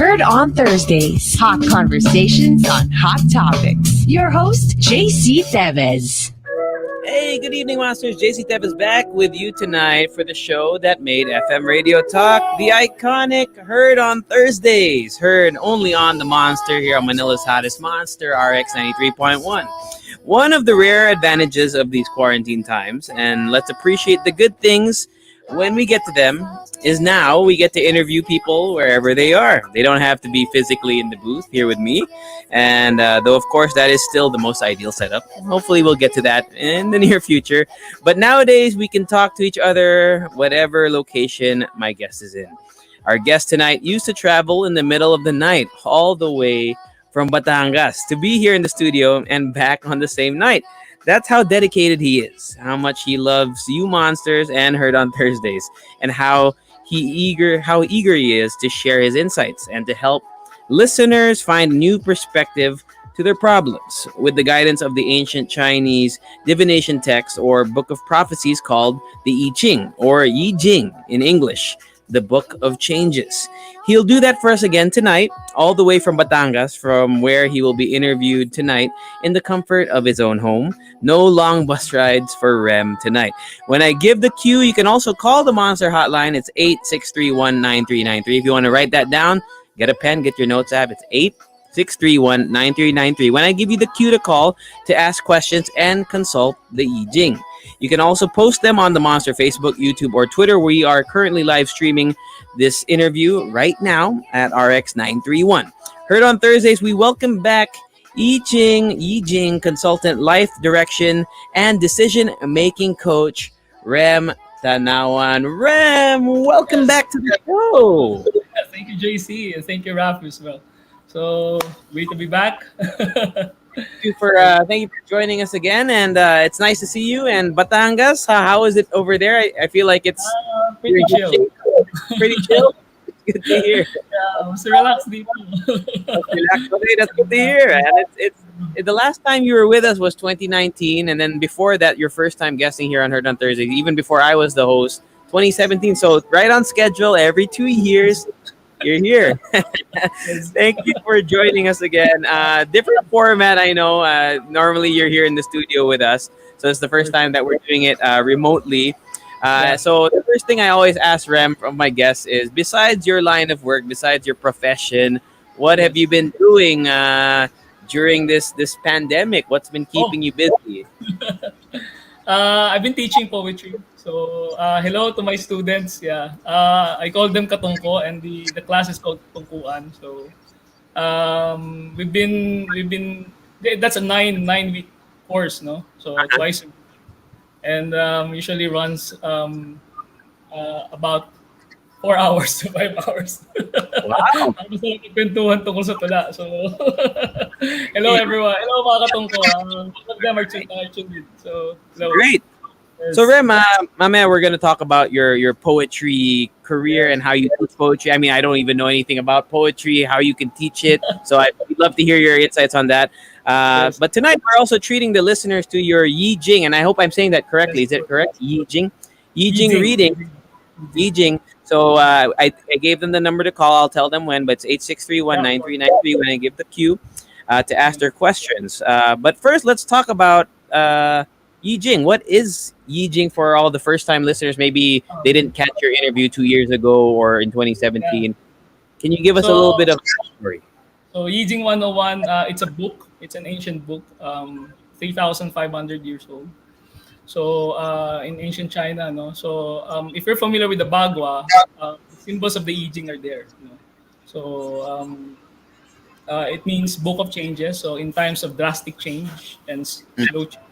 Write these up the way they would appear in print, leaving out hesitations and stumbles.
Heard on Thursdays. Hot conversations on hot topics. Your host, JC Tevez. Hey, good evening, Monsters. JC Tev is back with you tonight for the show that made FM radio talk, the iconic Heard on Thursdays. Heard only on the Monster here on Manila's hottest Monster RX93.1. One of the rare advantages of these quarantine times, and let's appreciate the good things when we get to them, is now we get to interview people wherever they are. They don't have to be physically in the booth here with me. And though, of course, that is still the most ideal setup. Hopefully, we'll get to that in the near future. But nowadays, we can talk to each other whatever location my guest is in. Our guest tonight used to travel in the middle of the night all the way from Batangas to be here in the studio and back on the same night. That's how dedicated he is, how much he loves you monsters and Heard on Thursdays, and how eager he is to share his insights and to help listeners find new perspective to their problems with the guidance of the ancient Chinese divination text or book of prophecies called the I Ching or Yi Jing in English, the Book of Changes. He'll do that for us again tonight, all the way from Batangas, from where he will be interviewed tonight in the comfort of his own home. No long bus rides for Rem tonight. When I give the cue, you can also call the Monster Hotline. It's 8631-9393. If you want to write that down, get a pen, get your notes app. It's 8631-9393. When I give you the cue to call to ask questions and consult the I Ching. You can also post them on the Monster Facebook, YouTube, or Twitter. We are currently live streaming this interview right now at RX931. Heard on Thursdays, we welcome back Yi Jing, consultant, life direction, and decision-making coach, Rem Tanauan. Rem, welcome back to the show. Thank you, JC, and thank you, Raf, as well. So, great to be back. Thank you for joining us again, and it's nice to see you. And Batangas, how is it over there? I feel like it's pretty chill. Pretty chill. It's good to hear. Yeah, mas relax dito. Okay, that's good to hear. And it's the last time you were with us was 2019, and then before that, your first time guesting here on Heard on Thursday, even before I was the host, 2017. So right on schedule, every 2 years. You're here. Thank you for joining us again. Different format, I know. Normally, you're here in the studio with us. So it's the first time that we're doing it remotely. So the first thing I always ask Rem from my guests is, besides your line of work, besides your profession, what have you been doing during this pandemic? What's been keeping you busy? I've been teaching poetry. So, hello to my students. Yeah, I call them katungko, and the class is called tungkuan. So, we've been that's a nine week course, no? So twice a week, and usually runs about 4 hours to 5 hours. Wow. Tapos na nagkwentuhan tungkol sa tula. So, hello everyone. Hello mga katungko. All of them are tuned. So, hello. Great. So Rem, Mama, we're gonna talk about your poetry career and how you teach poetry. I mean, I don't even know anything about poetry, how you can teach it. So I'd love to hear your insights on that. But tonight we're also treating the listeners to your Yi Jing, and I hope I'm saying that correctly. Is it correct? Yi Jing reading. Yi Jing. So I gave them the number to call. I'll tell them when, but it's 8631-9393 when I give the cue to ask their questions. But first, let's talk about Yi Jing. What is Yi Jing for all the first-time listeners? Maybe they didn't catch your interview 2 years ago or in 2017. Yeah. Can you give us a little bit of story? So Yi Jing 101, it's a book. It's an ancient book, 3,500 years old. So in ancient China, no. So if you're familiar with the Bagua, symbols of the Yi Jing are there. You know? So it means book of changes. So in times of drastic change and slow change.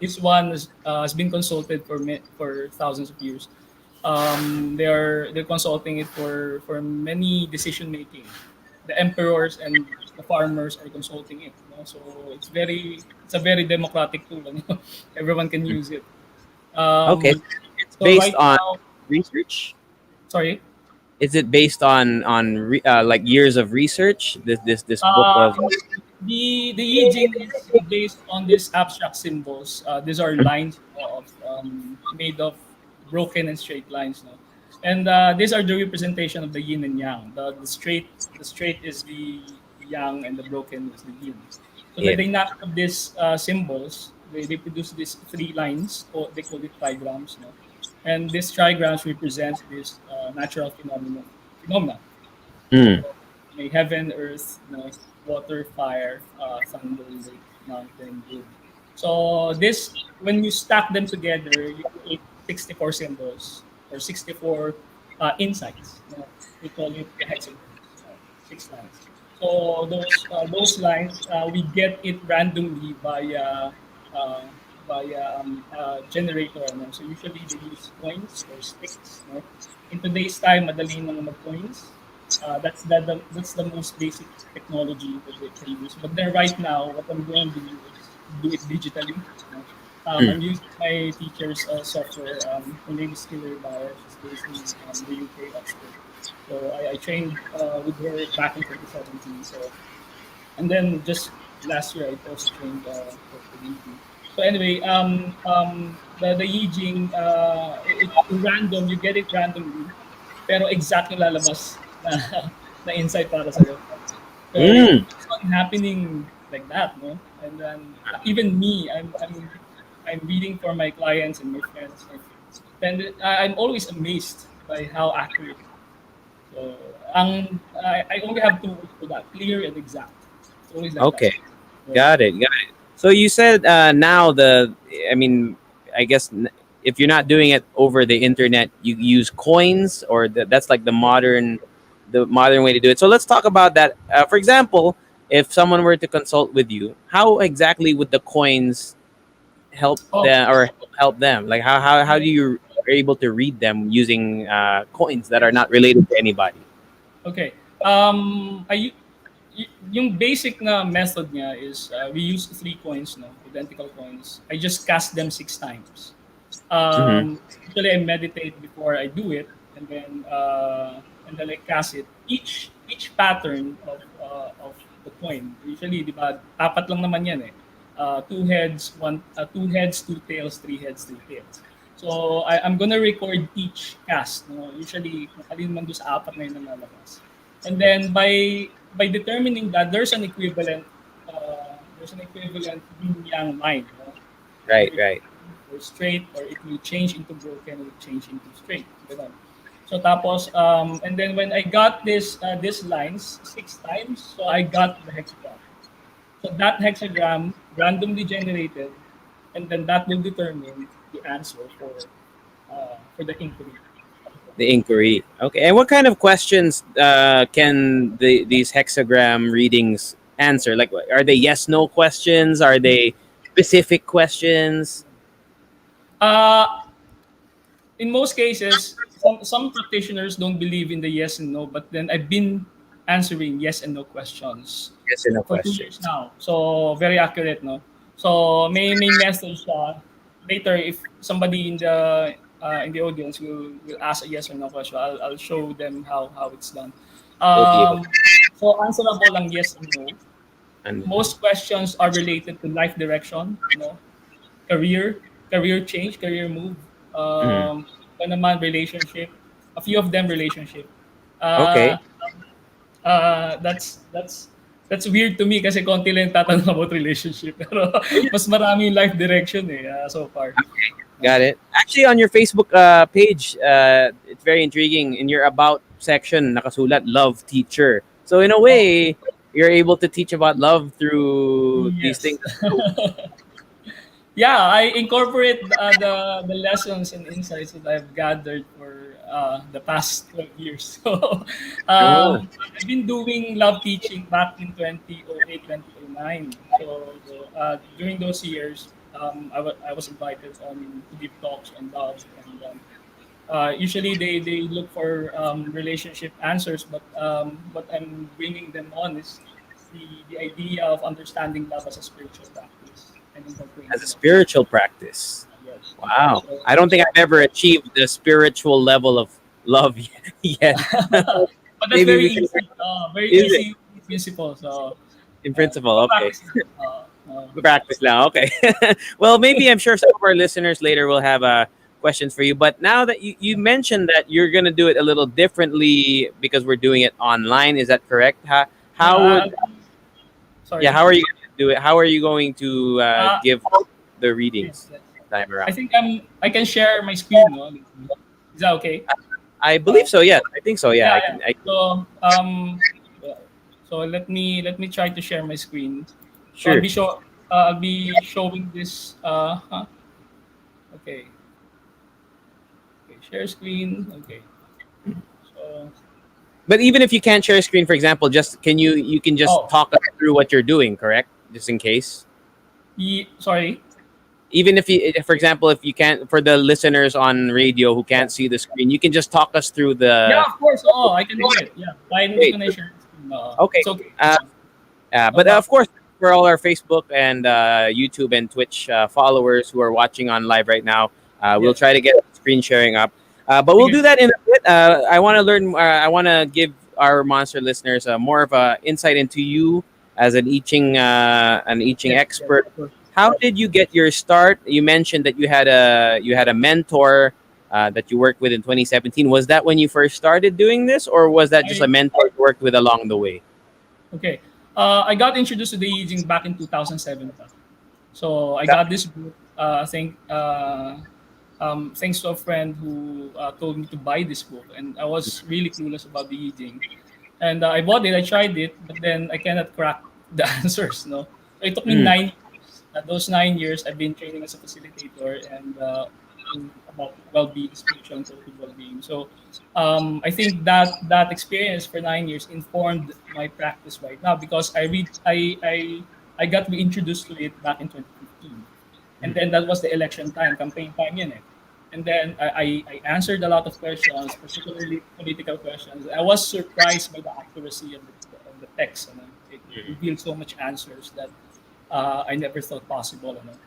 This one has been consulted for thousands of years. They're consulting it for many decision making. The emperors and the farmers are consulting it. You know? So it's a very democratic tool. You know? Everyone can use it. Okay, it's based on research. Sorry. Is it based on like years of research? This book of the Yi Jing is based on these abstract symbols. These are lines of made of broken and straight lines. No? And these are the representation of the yin and yang. The straight is the yang, and the broken is the yin. So the Yeah. dynamic of these symbols, they produce these three lines, or they call it trigrams, no? And these trigrams represent this natural phenomena. Mm. So may heaven, earth, water, fire, thunder, lake, mountain, wood. So this, when you stack them together, you create 64 symbols or 64 insights. We call it the hexagrams, 6 lines. So those lines, we get it randomly uh, via generator. No? So usually they use coins or sticks. No? In today's time, madali nang mag-coins. That's the most basic technology that they can use. But then right now, what I'm going to do is do it digitally. You know. Mm. I'm using my teacher's software. Her name is Killer Bauer. She's based in the UK, Oxford. So I trained with her back in 2017. So, and then just last year, I also trained for Yi. So anyway, the Yijing, it's random. You get it randomly, pero exact yung lalabas na, na insight para sa'yo. So it Mm. keeps on happening like that, no? And then even me, I'm reading for my clients and my friends, and I'm always amazed by how accurate. So I only have two words for that: clear and exact. It's always like that. Okay. Got So it. Got it. So you said now I mean, I guess if you're not doing it over the internet, you use coins, or that's like the modern way to do it. So let's talk about that. For example, if someone were to consult with you, how exactly would the coins help oh, them or help them? Like how do you are able to read them using coins that are not related to anybody? okay. Yung basic na method niya is we use three coins, no, identical coins. I just cast them 6 times. Mm-hmm. Usually I meditate before I do it, and then I cast it. Each pattern of the coin. Usually, di ba, apat lang naman yan eh. Two heads, two tails, three heads, three tails. So I'm gonna record each cast. No? Usually, kung alin man doon sa apat na yun na lalabas. And then by determining that there's an equivalent yin yang line. No? Right. Either Right. or straight, or it will change into broken, or change into straight. Ganun. So tapos, and then when I got these lines 6 times, so I got the hexagram. So that hexagram randomly generated, and then that will determine the answer for the inquiry. The inquiry. Okay. And what kind of questions can these hexagram readings answer? Like, are they yes no questions? Are they specific questions? Uh, in most cases, some practitioners don't believe in the yes and no, but then I've been answering yes and no questions Yes or no for 2 years questions. now. So very accurate, no? So may message siya later if somebody in the audience will ask a yes or no question. I'll show them how it's done. We'll be able to. So answerable lang yes and no. And, Most questions are related to life direction, no? Career change, career move, mhm. iba naman relationship, a few of them relationship. Okay. Uh, that's weird to me kasi konti lang tatanong about relationship pero mas marami yung life direction so far. Got it. Actually, on your Facebook page, it's very intriguing. In your about section, nakasulat love teacher. So in a Oh, way, you're able to teach about love through these yes. things. So, Yeah, I incorporate the lessons and insights that I've gathered for the past 12 years. So, oh, I've been doing love teaching back in 2008, 2009. So, during those years, I was invited on to give talks on love, and usually they look for relationship answers, but what I'm bringing them on is the idea of understanding love as a spiritual practice and as a incorporating love. spiritual practice. Yes. Wow. So, I don't think I've ever achieved the spiritual level of love yet. but that's Maybe very we can. easy. Very Is it easy principle. So, in principle? Okay. practice lang. Practice now. Okay. Well, maybe I'm sure some of our listeners later will have questions for you. But now that you mentioned that you're gonna do it a little differently because we're doing it online, is that correct? How Uh, would yeah? sorry. How are you going to do it? How are you going to Uh, give the yes, readings yes. time I around? think I can share my screen. No? Is that okay? I Uh, believe so. Yes, I think so. Yeah, yeah, I yeah. can. I Yeah. So let me try to share my screen. So sure. I'll be showing this. Okay. Okay. Share screen. Okay. So But even if you can't share a screen, for example, just you can just oh, talk us through what you're doing, correct? Just in case. sorry. Even if you, for example, if you can't, for the listeners on radio who Yeah. can't see the screen, you can just talk us through Yeah, the. of course. Oh, I can do it. Yeah. Why Great. can I share the screen? Okay. It's okay. Uh, No but problem. of course, for all our Facebook and YouTube and Twitch followers who are watching on live right now, we'll Yes. try to get screen sharing up. But we'll Okay. do that in a bit. I want to learn. I want to give our monster listeners more of a insight into you as an Iching Yes. Yes. expert. Of course. How did you get your start? You mentioned that you had a mentor that you worked with in 2017. Was that when you first started doing this, or was that just a I mentor you worked with along the way? Okay. I got introduced to the Yijing back in 2007. So I got this book. I think thanks to a friend who told me to buy this book, and I was really clueless about the Yijing. And I bought it. I tried it, but then I cannot crack the answers. No, so it took me Mm. 9 years. Those 9 years, I've been training as a facilitator and about well-being, spiritual and total well-being. So I think that experience for 9 years informed my practice right now because I got reintroduced to it back in 2015, and then that was the election time, campaign time, yun eh. And then I answered a lot of questions, particularly political questions. I was surprised by the accuracy of the text. You know? It revealed so much answers that I never thought possible. You know?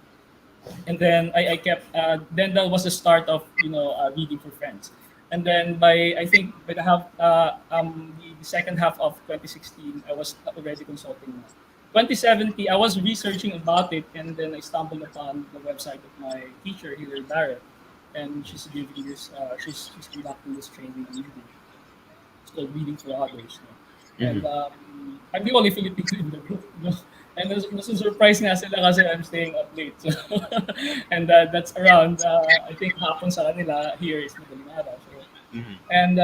And then I kept then that was the start of reading for friends. And then by I think by the second half of 2016 I was already consulting now. 2017 I was researching about it, and then I stumbled upon the website of my teacher Hilary Barrett, and she's giving this she's conducting this training on reading. It's called Reading for Others. No? And Mhm. I'm the only Filipino in the group. No? And surprise nga sila kasi I'm staying up late. So, and that's around, I think hapon sa kanila, here is madaling araw. So, Mhm. and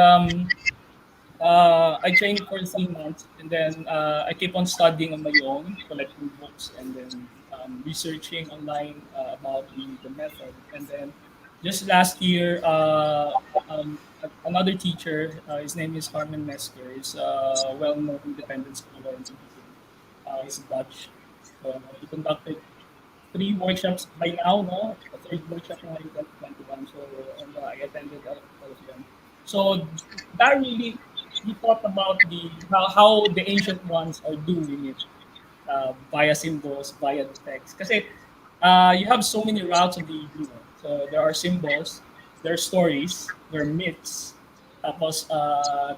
I trained for 3 months, and then I keep on studying on my own, collecting books, and then researching online about the method. And then just last year, another teacher, his name is Harman Mesker, is a well-known independent scholar in Philippines. He's Dutch. So he conducted 3 workshops by now, no? The third workshop na in 2021. So, and I attended all of them. So that really, we thought about how the ancient ones are doing it via symbols, via the text. Kasi you have so many routes of the Igbo. So there are symbols, there are stories, there are myths, tapos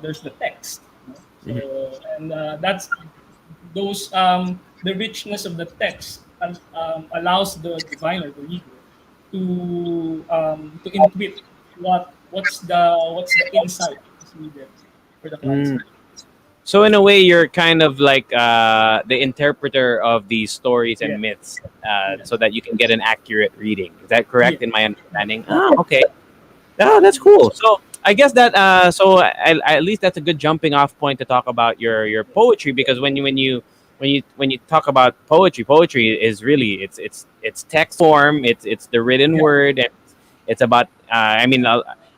there's the text. No? So, Mhm. and that's those the richness of the text allows the diviner, the reader, to intuit what's the insight that's needed for the Mm. cleansing. So in a way, you're kind of like the interpreter of these stories and Yes, myths, yes, so that you can get an accurate reading. Is that correct yes, in my yes, understanding? Oh, okay. Oh, that's cool. So I guess that at least that's a good jumping off point to talk about your poetry, because when you talk about poetry, poetry is really it's text form, it's the written yeah, word, and it's about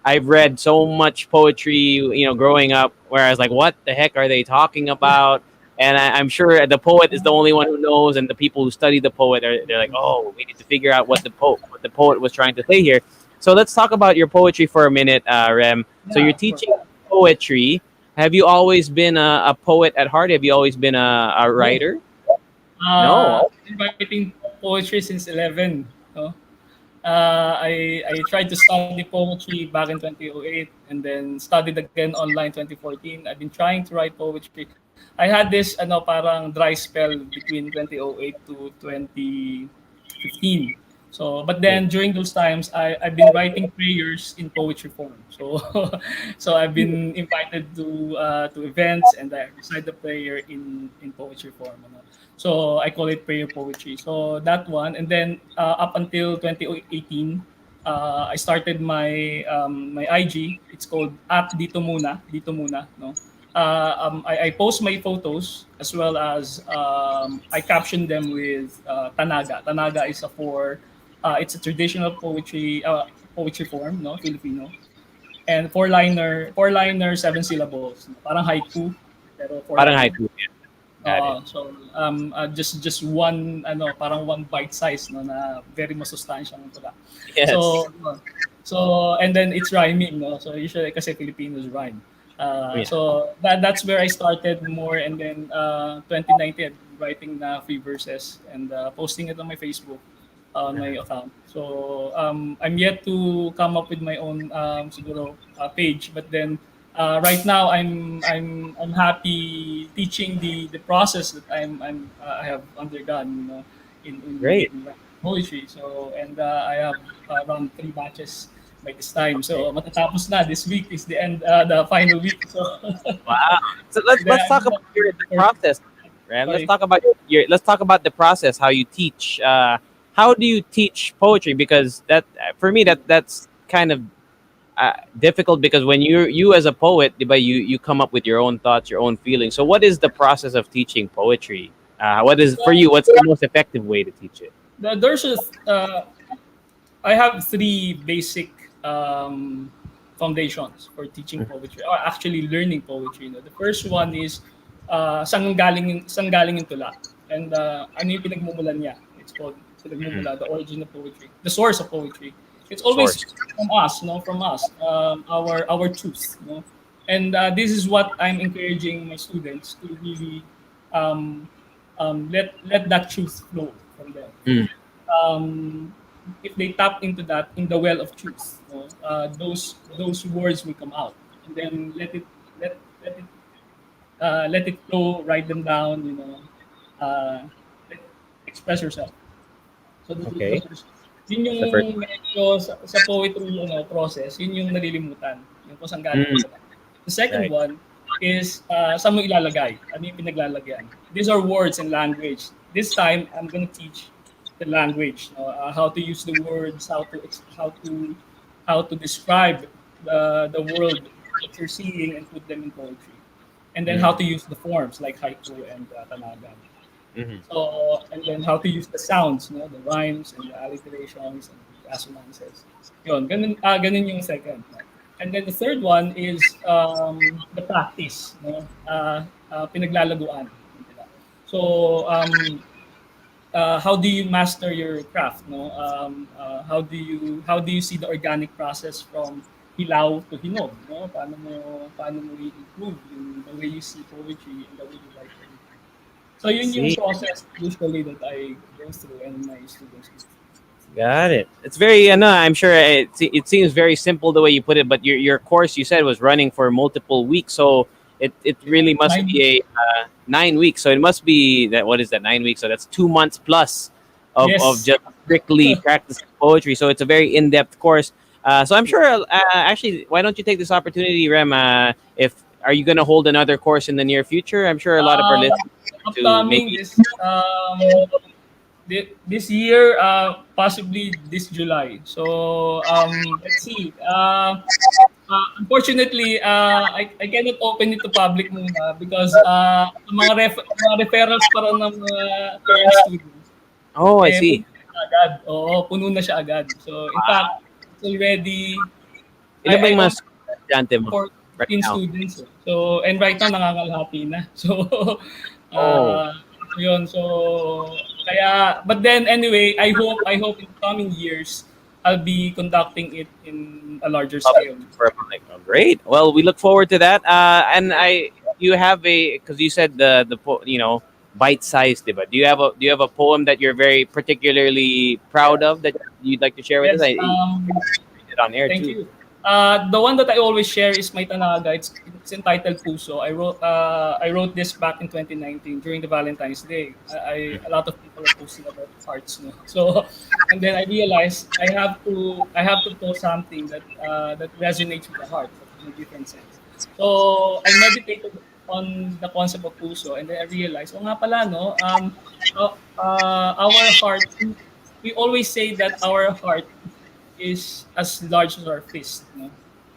I've read so much poetry, growing up, where I was like, what the heck are they talking yeah, about? And I'm sure the poet is the only one who knows, and the people who study the poet they're like, oh, we need to figure out what the poet was trying to say here. So let's talk about your poetry for a minute, Rem. So yeah, you're of course. teaching poetry. Have you always been a poet at heart? Have you always been a No, writer? No. I've been writing poetry since 11. No? I tried to study poetry back in 2008, and then studied again online 2014. I've been trying to write poetry. I had this parang dry spell between 2008 to 2015. So, but then during those times, I've been writing prayers in poetry form. So, so I've been invited to events, and I recite the prayer in poetry form. So I call it prayer poetry. So that one, and then up until 2018, I started my IG. It's called at Dito Muna, Dito Muna, no. I post my photos as well as I caption them with Tanaga. Tanaga is a for it's a traditional poetry form, no, Filipino, and four liner, seven syllables, parang haiku, pero four Parang liner. haiku. Yeah. Got it. So just one parang one bite size no na very masustansya ng tula. Yes. So so and then it's rhyming no. So usually kasi Filipinos rhyme. Yeah. So that's where I started more, and then 2019 writing na free verses and posting it on my Facebook on my account. So I'm yet to come up with my own siguro page, but then right now I'm happy teaching the process that I have undergone, Great. in poetry. So and I have around 3 batches by this time. So matatapos na this week is the end the final week. So Wow. So let's talk about the process, Ram. Let's sorry. talk about let's talk about the process. How you teach. How do you teach poetry? Because that for me that's kind of difficult because when you as a poet, diba, you come up with your own thoughts, your own feelings. So what is the process of teaching poetry? What is for you? What's the most effective way to teach it? There's I have three basic foundations for teaching poetry, or actually learning poetry. The first one is saan galing yung tula, and ano yung pinagmumulan niya. It's called pinagmumula, the origin of poetry, the source of poetry. It's always Source. from us, no, from us, our truth, no, and this is what I'm encouraging my students to really let that truth flow from them. Mm. um, if they tap into that in the well of truth, those words will come out, and then let it flow, write them down, let, express yourself. So the Okay. first, yun yung The first. medyo sa poetry process, yun yung nalilimutan, yung kung saan galing Mm. sa The second Right. one is saan mo ilalagay, ano yung pinaglalagyan. These are words and language. This time, I'm gonna teach the language, how to use the words, how to describe the world that you're seeing and put them in poetry, and then how Mm. to use the forms like haiku and tanaga. Mhm. So and then how to use the sounds, the rhymes and the alliterations and the assonances. Yun, ganun yung second. No? And then the third one is the practice, pinaglalaguan. So how do you master your craft, no? How do you see the organic process from hilaw to hinog, no? Paano mo i-improve the way you see poetry and the way you write poetry. So yun yung See. process usually that I go through and my students go through. Got it. It's very, no, I'm sure it seems very simple the way you put it, but your course you said was running for multiple weeks, so it really must 9 be a 9 weeks. So it must be that what is that 9 weeks? So that's 2 months plus of Yes. just strictly practicing poetry. So it's a very in depth course. So I'm sure. Actually, why don't you take this opportunity, Rem? If are you going to hold another course in the near future? I'm sure a lot of our Um, listeners to upcoming maybe. is this year, possibly this July. So let's see. Unfortunately, I cannot open it to public muna because mga referrals para ng mga current students. Oh, I Eh, see. puno na siya agad. Oo, puno na siya agad. So, in fact, it's already, Ilan ba I yung mga opened estudyante mo for right 15 now? students. So, and right now, nakakalahati na. So, Oh, uh, yun. So, kaya, but then anyway, I hope in the coming years, I'll be conducting it in a larger public scale. for a public. Oh, great. Well, we look forward to that. And you have a because you said bite sized, but do you have a poem that you're very particularly proud Yes. of that you'd like to share with us? Yes. I read it on air Thank too. you. The one that I always share is my Tanaga. It's entitled Puso. I wrote this back in 2019 during the Valentine's Day. A lot of people are posting about hearts, no? So, and then I realized I have to post something that resonates with the heart, but in a different sense. So I meditated on the concept of puso, and then I realized, oh nga pala, no, our heart, we always say that our heart is as large as our fist, no?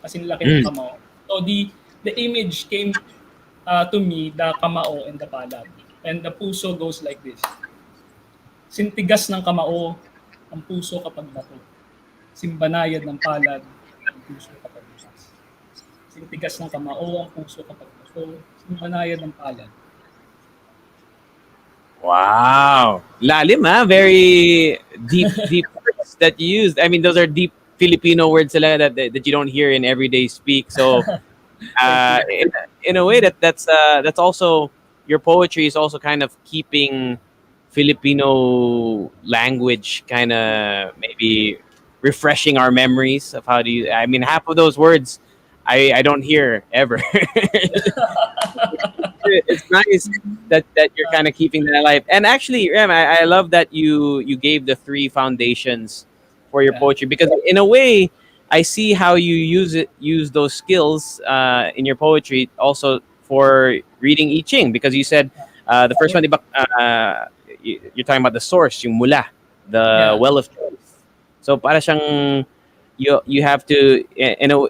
As in laki ng Mm. kamao. So the image came to me, the kamao and the palad. And the puso goes like this. Sintigas ng kamao ang puso kapag bato. Simbanayad ng palad ang puso kapag bukas. Sintigas ng kamao ang puso kapag bato. Simbanayad ng palad. Wow. Lalim, ah. Very deep words that you used. I mean, those are deep Filipino words that you don't hear in everyday speak. So, Thank you. in a way, that's also your poetry is also kind of keeping Filipino language kind of maybe refreshing our memories of how do you. I mean, half of those words I don't hear ever. It's nice that you're kind of keeping that alive. And actually, Rem, I love that you gave the three foundations for your Yeah. poetry because in a way, I see how you use those skills in your poetry also for reading I Ching because you said the first one, diba, you're talking about the source, yung mula, the Yeah. well of truth. So para siyang you have to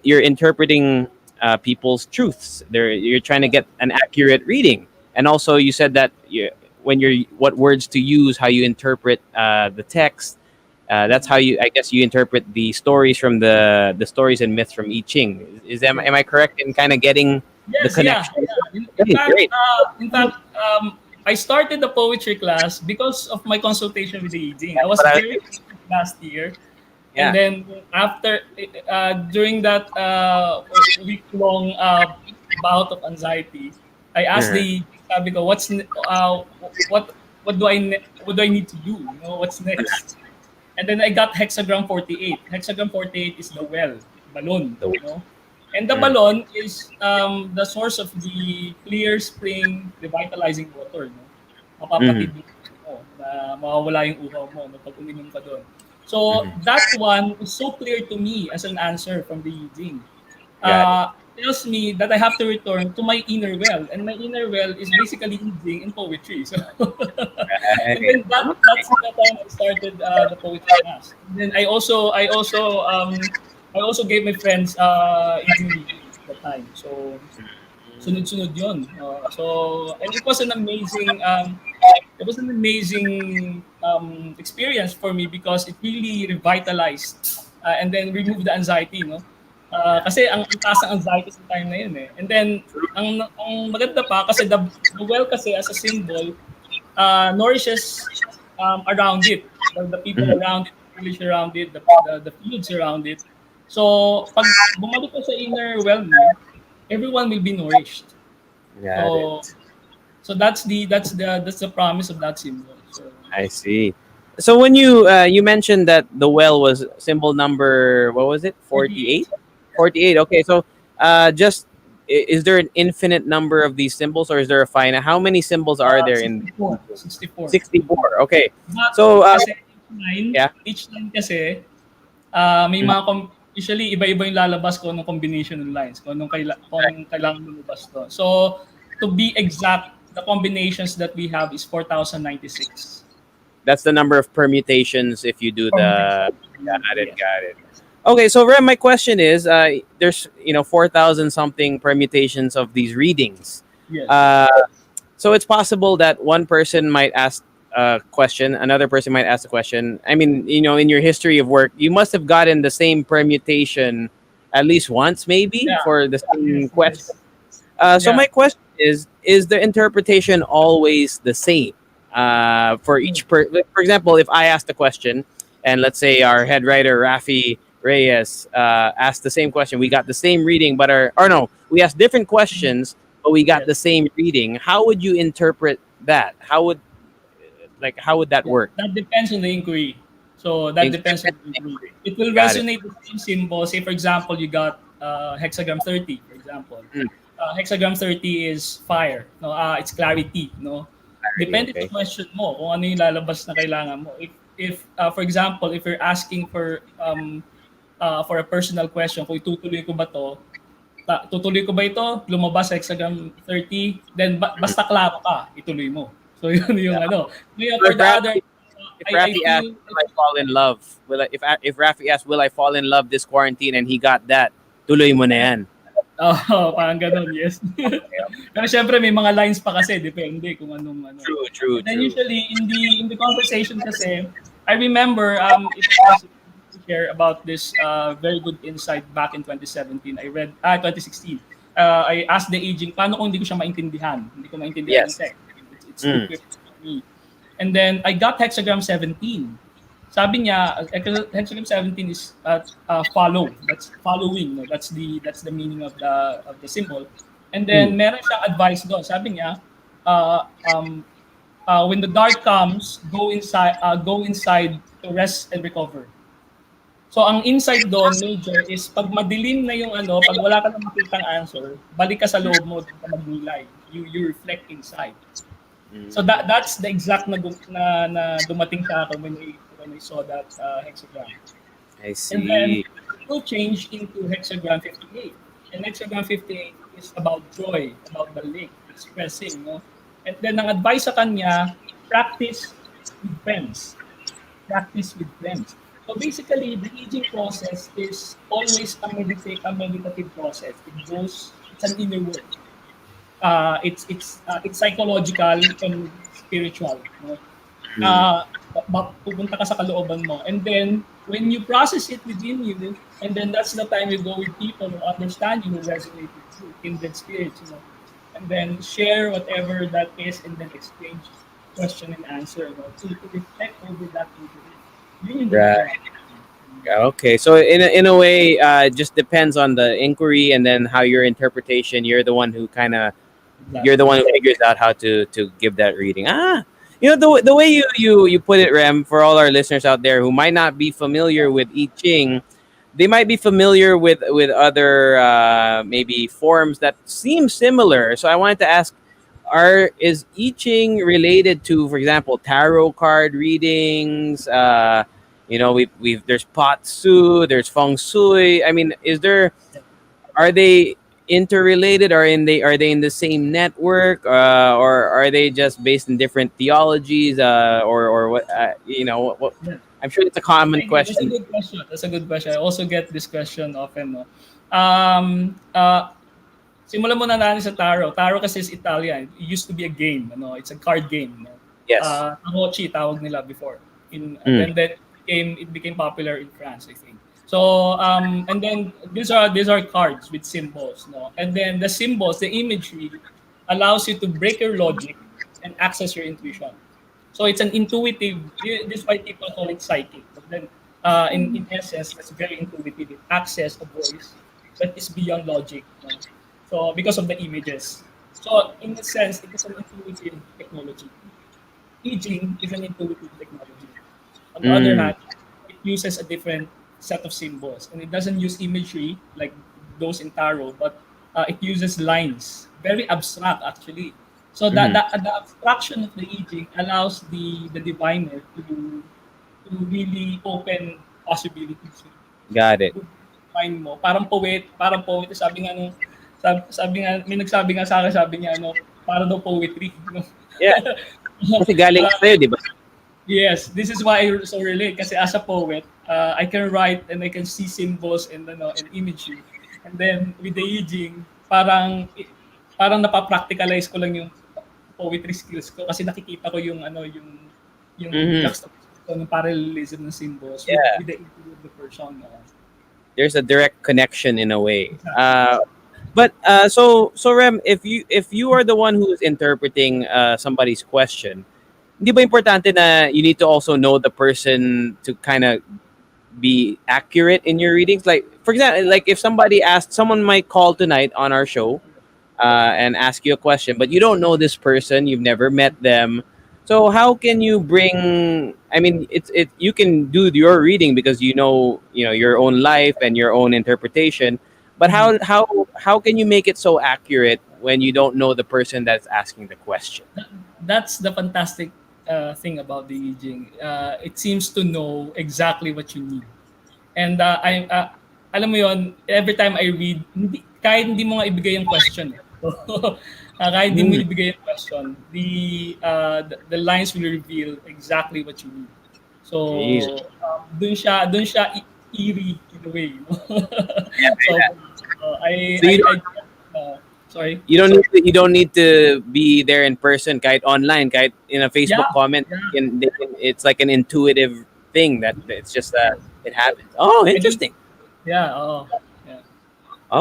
you're interpreting people's truths. You're trying to get an accurate reading, and also you said that when you're what words to use, how you interpret the text. That's how you, I guess, you interpret the stories from the stories and myths from I Ching. Am I correct in kind of getting the Yes, yeah, connection? yeah. Great, great. In fact, I started the poetry class because of my consultation with the Yijing. I was But very last year, and yeah. then after during that week-long bout of anxiety, I asked Uh-huh. the sabi ko, what do I need to do? You know, what's next? And then I got hexagram 48. Hexagram 48 is the well, balloon, The- you know. And the Mm. balloon is the source of the clear spring revitalizing water, no? Mhm. Mapapatid mo na mawawala yung uhaw mo no, pag uminom ka doon. So Mhm. that one is so clear to me as an answer from the Yijing. Got it. Tells me that I have to return to my inner well, and my inner well is basically Yijing and poetry. So and Right. then that's the time I started the poetry class. And then I also gave my friends Yijing readings at the time. So sunod-sunod yun. So and it was an amazing experience for me because it really revitalized and then removed the anxiety, no? Kasi ang taas ng anxiety sa time na yun eh. And then ang maganda pa kasi the well kasi as a symbol nourishes around it, the people Mhm. around it, the village around it, the fields around it. So pag bumalik ka sa inner well mo, everyone will be nourished. Got So it. so that's the promise of that symbol. So I see. So when you mentioned that the well was symbol number, what was it? 48. 48? 48. Okay. So just is there an infinite number of these symbols or is there a finite? How many symbols are there in 64. 64. 64? Okay. But So kasi yeah. each line kasi may Mhm. mga usually iba-iba yung lalabas ko ng combination ng lines, kung anong kailangan lumabas to. So to be exact, the combinations that we have is 4096 That's the number of permutations if you do permutations. the. Got it. Yes. Got it. Okay, so Rem, my question is, there's 4,000 something permutations of these readings. Yes. Uh, so it's possible that one person might ask a question, another person might ask a question. I mean, in your history of work, you must have gotten the same permutation at least once, maybe, Yeah. for the same Yes. question. Yes. So Yeah. my question is the interpretation always the same for each like, for example, if I ask the question and let's say our head writer Rafi Reyes asked the same question, we got the same reading, but or no, we asked different questions, but we got the Yes. same reading. How would you interpret that? How would that Yeah. work? That depends on the inquiry. So that depends on the Interpreting. degree. It will Got it. resonate the same symbol. Say, for example, you got hexagram 30, for example. Mm, Hexagram 30 is fire. No, it's clarity. No, clarity, depende sa okay. question mo kung ano yung lalabas na kailangan mo. If for example, if you're asking for a personal question, kung itutuloy ko ba to, tutuloy ko ba ito, lumabas sa hexagram 30, then Mm. basta klaro ka, ituloy mo. So yun yung Yeah. ano. Ngayon, So for the other, if I Rafi asks, feel, "Will I fall in love?" If Rafi asks, "Will I fall in love this quarantine?" and he got that, tuloy mo na yan. oh, parang ganun, yes. Pero syempre may mga lines pa kasi, depende kung anong ano. True, true, And then true. usually in the conversation kasi, I remember if I was to share about this very good insight back in 2017. I read 2016. I asked the aging, paano kung hindi ko siya maintindihan? Hindi ko maintindihan yung Yes. text. It's too Mm. cryptic for me. And then I got hexagram 17. Sabi niya, hexagram 17 is follow. That's following. No? That's the meaning of the symbol. And Mm. then meron siyang advice doon. Sabi niya, uh, um, when the dark comes, go inside to rest and recover. So ang insight doon, major, is pag madilim na yung ano, pag wala ka na makitang answer, balik ka sa loob mo, doon ka magnilay. You reflect inside. So Mm. that's the exact na dumating sa akin when I saw that hexagram. I And then see. it will change into hexagram 58. And hexagram 58 is about joy, about the link, expressing, no? And then ang advice sa kanya, practice with friends. Practice with friends. So basically, the aging process is always a meditative process. It's an inner work. It's psychological and spiritual. No? Mm. Pupunta ka sa kalooban mo. And then, when you process it within you, and then that's the time you go with people who understand you, who resonate with you, kindred spirits, you know. And then share whatever that is, and then exchange question and answer. No? To reflect over that. Yun yung Right. ginagawa. Okay. So in a way, it just depends on the inquiry and then how your interpretation. You're the one who kind of you're the Exactly. one who figures out how to give that reading. The way you put it, Rem, for all our listeners out there who might not be familiar with I Ching, they might be familiar with other maybe forms that seem similar. So I wanted to ask, is I Ching related to, for example, tarot card readings? We there's Pot Su, there's Feng Shui. I mean, are they interrelated, or are they in the same network, or are they just based in different theologies, or what? What? Yeah. I'm sure it's a common Thank you. That's a question. good question. That's a good question. I also get this question often. No? Um, uh, Simulan muna natin sa Taro. Taro kasi is Italian. It used to be a game. Ano? It's a card game. No? Yes. Tarochi tawag nila before. Mm. Then it became popular in France, I think. So and then these are cards with symbols, no. And then the symbols, the imagery, allows you to break your logic and access your intuition. So it's an intuitive. This is why people call it psychic. But then, in essence, it's very intuitive. It access a voice that is beyond logic. No? So because of the images. So in a sense, it is an intuitive technology. Aging is an intuitive technology. On the other Mm. hand, it uses a different set of symbols, and it doesn't use imagery like those in tarot, but it uses lines, very abstract actually. So that Mhm. the abstraction of the aging allows the diviner to really open possibilities. Got it. Mind mo, parang poet, sabi nga, may nagsabi nga sa akin, sabi niya, para daw poetry, Yeah. Kasi galing Uh, sa'yo, di ba? yes, this is why I so relate, kasi as a poet, I can write and I can see symbols and imagery. And then with the aging, parang napapracticalize ko lang yung poetry skills ko kasi nakikita ko yung Mhm. juxtaposition ng parallelism ng symbols Yeah. with the imagery of the person. There's a direct connection in a way. Exactly. But so Rem, if you are the one who is interpreting somebody's question, hindi ba importante na you need to also know the person to kind of be accurate in your readings? Like, for example, like if someone might call tonight on our show and ask you a question, but you don't know this person, you've never met them. So how can you bring? I mean, it. You can do your reading because you know your own life and your own interpretation. But Mhm. how can you make it so accurate when you don't know the person that's asking the question? That's the fantastic thing about the I Ching. It seems to know exactly what you need. And alam mo yon, every time I read, kahit hindi mo nga ibigay yung question. Kahit hindi mo Hmm. ibigay yung question, the lines will reveal exactly what you need. Jeez. So, dun siya eerie in a way. No? So, Yeah. So I sorry. you don't need to be there in person. Kahit online, kahit in a Yeah, Facebook comment, yeah, it's like an intuitive thing that it's just yes. it happens. Oh, And then, interesting. yeah, oo. Yeah.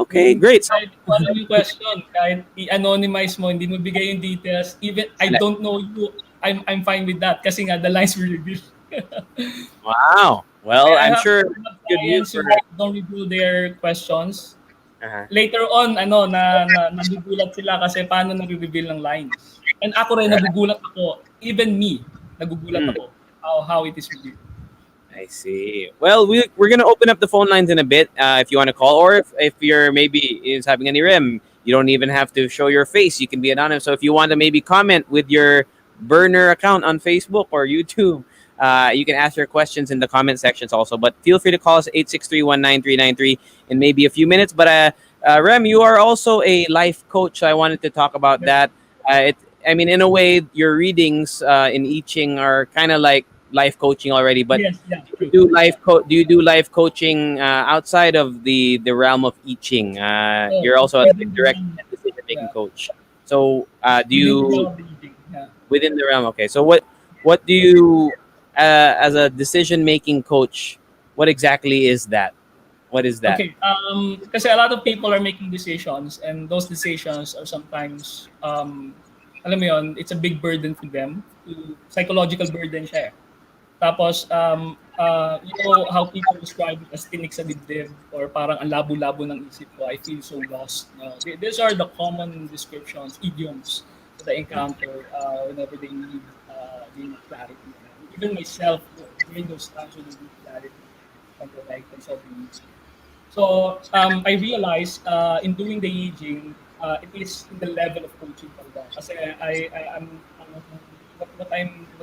Okay, Yung great. So, kahit kung alam yung question, kahit i-anonymize mo, hindi mo bigay yung details, even I don't know you, I'm fine with that kasi nga the lines will reveal. wow. Well, I'm sure I have good news clients for. who don't reveal their questions. Uh-huh. Later on, nagugulat sila kasi paano nare-reveal ng lines. And ako rin, Right. nagugulat ako. Even me, nagugulat Hmm. ako how it is revealed. I see. Well, we're gonna open up the phone lines in a bit. If you want to call, or if you're maybe is having any rim, you don't even have to show your face. You can be anonymous. So if you want to maybe comment with your burner account on Facebook or YouTube, you can ask your questions in the comment sections also. But feel free to call us 863-19393 in maybe a few minutes. But Rem, you are also a life coach. So I wanted to talk about Yes, that. I mean, in a way, your readings in I Ching are kind of like life coaching already, but yes, yeah, true. do you do life coaching outside of the realm of I Ching? Oh, You're also a within the direct realm, decision making yeah, coach. So do within the realm you of the eating, yeah. within the realm? Okay. So what do you as a decision making coach? What exactly is that? What is that? Okay, kasi a lot of people are making decisions and those decisions are sometimes, alam mo yun, it's a big burden to them, psychological burden siya eh. Tapos, you know how people describe it as tinik sa dibdib or parang ang labo-labo ng isip ko, I feel so lost. No? These are the common descriptions, idioms that I encounter whenever they need clarity. Even myself, during those times when I need clarity, something like consulting. So I realized in doing the aging, it is in the level of coaching talaga. Kasi what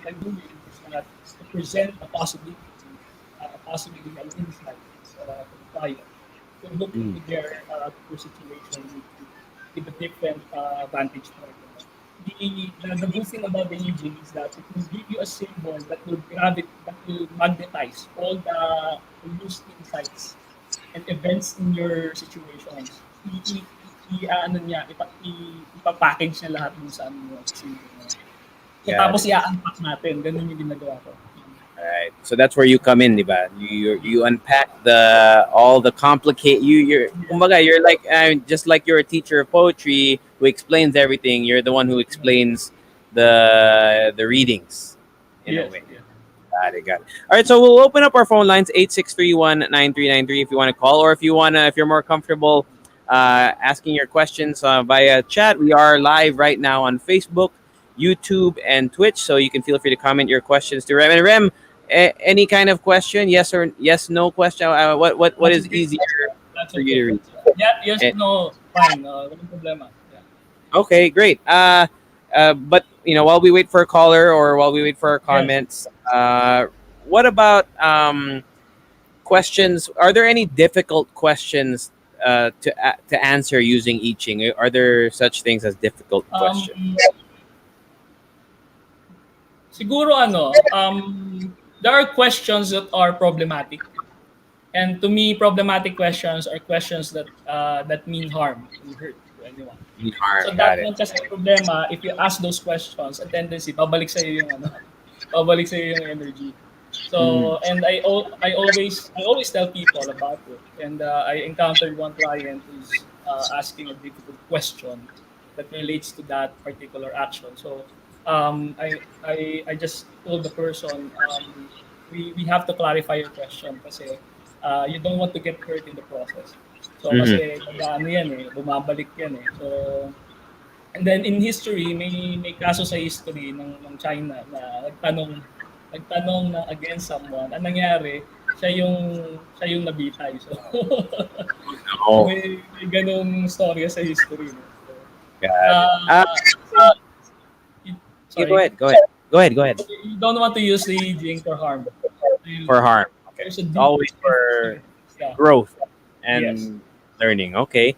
I'm doing is that to present a possibility, an insight to the client, to look Mm. into their situation with a different vantage point. The good thing about the aging is that it will give you a symbol that will magnetize all the loose insights and events in your situations. Ano niya, ipapackage niya lahat dun sa ano mo, sa symbol mo. So Got tapos it. i-unpack natin, ganun yung ginagawa ko. Right. So that's where you come in, diba? You unpack all the complicate you're Yeah. kumbaga, you're like just like you're a teacher of poetry who explains everything. You're the one who explains the readings in a Yes, way. yes. Got it, got it. All right, so we'll open up our phone lines 863-19393 if you want to call, or if you're more comfortable asking your questions via chat. We are live right now on Facebook, YouTube, and Twitch, so you can feel free to comment your questions to Rem. And Rem, any kind of question, yes or yes, no question. What That's is okay. easier That's for you to okay. read? Yeah, yes, Eh, no, fine. Walang problema. Yeah. Okay, great. But while we wait for a caller or while we wait for our Yes. comments, what about questions? Are there any difficult questions to answer using I Ching? Are there such things as difficult Um, questions? siguro there are questions that are problematic. And to me, problematic questions are questions that mean harm and hurt to anyone. So Harm, got that it. one kasi problema, if you ask those questions, a tendency, babalik sa'yo yung babalik sa'yo yung energy. Mm. So, and I always tell people about it. And I encountered one client who's asking a difficult question that relates to that particular action. So, I just told the person, we have to clarify your question kasi you don't want to get hurt in the process. So, Mhm. kasi ano yan eh, bumabalik yan eh. So, And then in history, may kaso sa history ng China na nagtanong na against someone. Ang nangyari, siya yung nabitay. So, so Oh, may ganung storya sa history. No? So, got it. kasi, Yeah, go sorry, ahead. Go ahead. Go ahead. Go ahead. you don't want to use the Jing for harm. For harm. Okay. There's a deep Always for yeah. growth Yes. and learning. Okay.